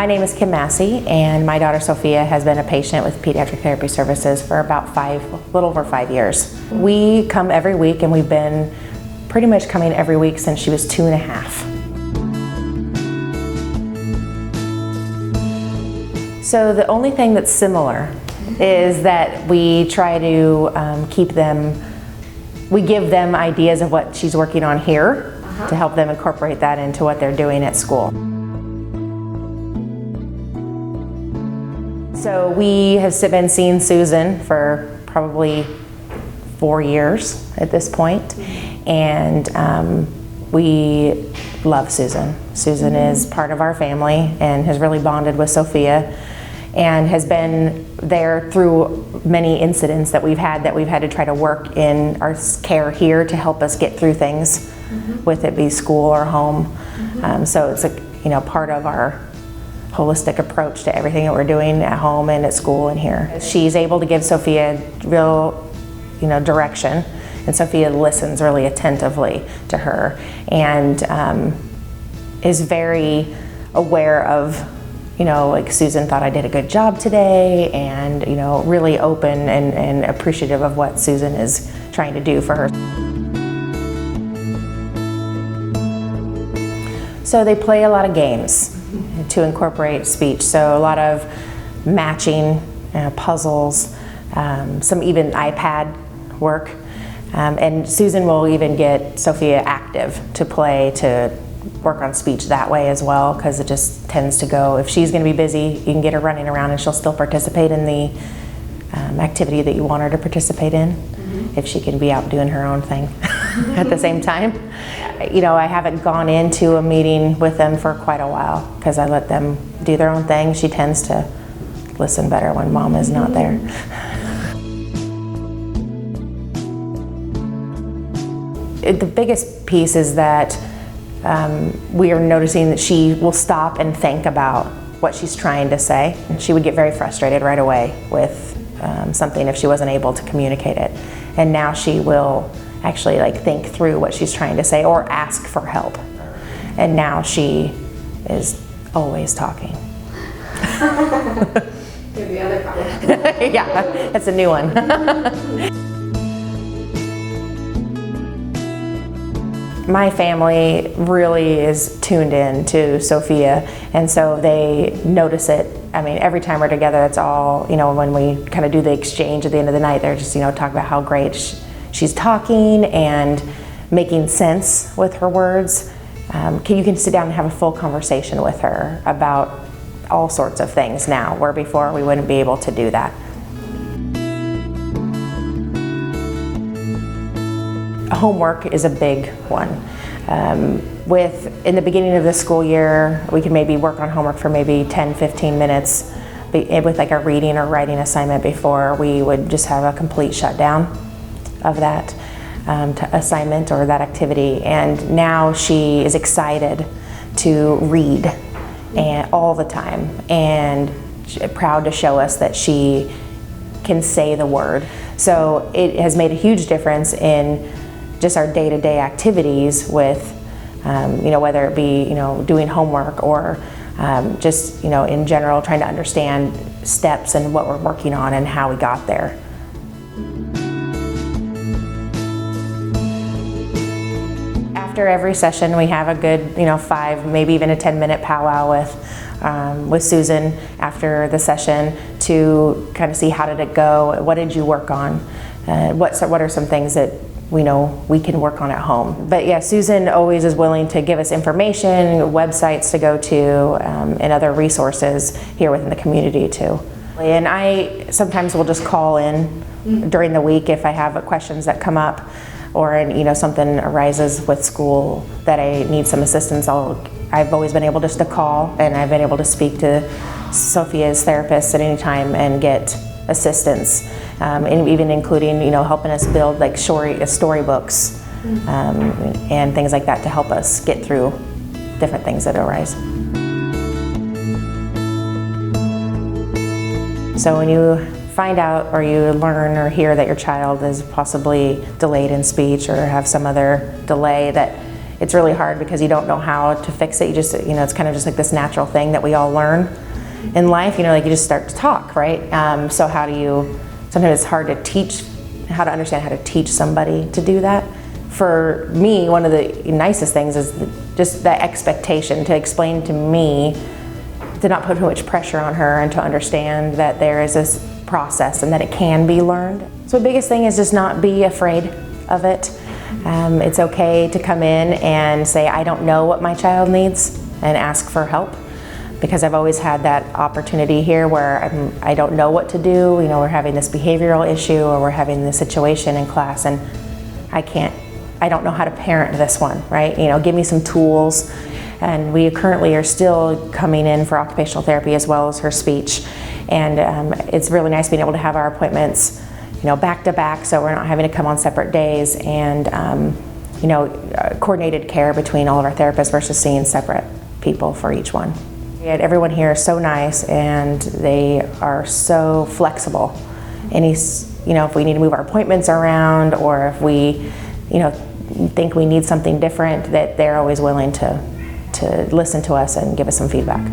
My name is Kim Massey, and my daughter Sophia has been a patient with Pediatric Therapy Services for about a little over 5 years. We come every week, and we've been pretty much coming every week since she was 2.5. So the only thing that's similar is that we try to we give them ideas of what she's working on here to help them incorporate that into what they're doing at school. So we have been seeing Susan for probably 4 years at this point, and we love Susan. Susan is part of our family and has really bonded with Sophia and has been there through many incidents that we've had to try to work in our care here to help us get through things, with it be school or home. So it's part of our holistic approach to everything that we're doing at home and at school and here. She's able to give Sophia real, direction, and Sophia listens really attentively to her and is very aware of, like Susan thought I did a good job today, and really open and appreciative of what Susan is trying to do for her. So they play a lot of games to incorporate speech. So a lot of matching, puzzles, some even iPad work. And Susan will even get Sophia active to play, to work on speech that way as well, because it just tends to go, if she's going to be busy, you can get her running around and she'll still participate in the activity that you want her to participate in, if she can be out doing her own thing at the same time. I haven't gone into a meeting with them for quite a while because I let them do their own thing. She tends to listen better when Mom is not there. The biggest piece is that we are noticing that she will stop and think about what she's trying to say. She would get very frustrated right away with something if she wasn't able to communicate it. And now she will actually think through what she's trying to say or ask for help. And now she is always talking. The other problem. Yeah, that's a new one. My family really is tuned in to Sophia, and so they notice it. I mean, every time we're together, it's all, when we kind of do the exchange at the end of the night, they're just, talk about how great she's talking and making sense with her words. You can sit down and have a full conversation with her about all sorts of things now, where before we wouldn't be able to do that. Homework is a big one. In the beginning of the school year, we could maybe work on homework for maybe 10-15 minutes with a reading or writing assignment before we would just have a complete shutdown of that assignment or that activity. And now she is excited to read all the time and proud to show us that she can say the word. So it has made a huge difference in just our day-to-day activities with, whether it be, doing homework or just, in general, trying to understand steps and what we're working on and how we got there. After every session, we have a good, 5, maybe even a 10-minute powwow with Susan after the session to kind of see how did it go, what did you work on, what are some things that we know we can work on at home. But yeah, Susan always is willing to give us information, websites to go to, and other resources here within the community too. And I sometimes will just call in during the week if I have questions that come up, or something arises with school that I need some assistance. I've always been able just to call, and I've been able to speak to Sophia's therapist at any time and get assistance, and even including helping us build storybooks and things like that to help us get through different things that arise. So when you find out or you learn or hear that your child is possibly delayed in speech or have some other delay that it's really hard because you don't know how to fix it. You just, it's kind of just like this natural thing that we all learn in life, like you just start to talk, right? So sometimes it's hard to teach, how to understand how to teach somebody to do that. For me, one of the nicest things is just that expectation to explain to me, to not put too much pressure on her, and to understand that there is this process and that it can be learned. So the biggest thing is just not be afraid of it. It's okay to come in and say, I don't know what my child needs, and ask for help. Because I've always had that opportunity here where I don't know what to do. We're having this behavioral issue, or we're having this situation in class, and I don't know how to parent this one, right? Give me some tools. And we currently are still coming in for occupational therapy as well as her speech. And it's really nice being able to have our appointments, back to back, so we're not having to come on separate days, and coordinated care between all of our therapists versus seeing separate people for each one. Everyone here is so nice, and they are so flexible. If we need to move our appointments around, or if we, think we need something different, that they're always willing to listen to us and give us some feedback.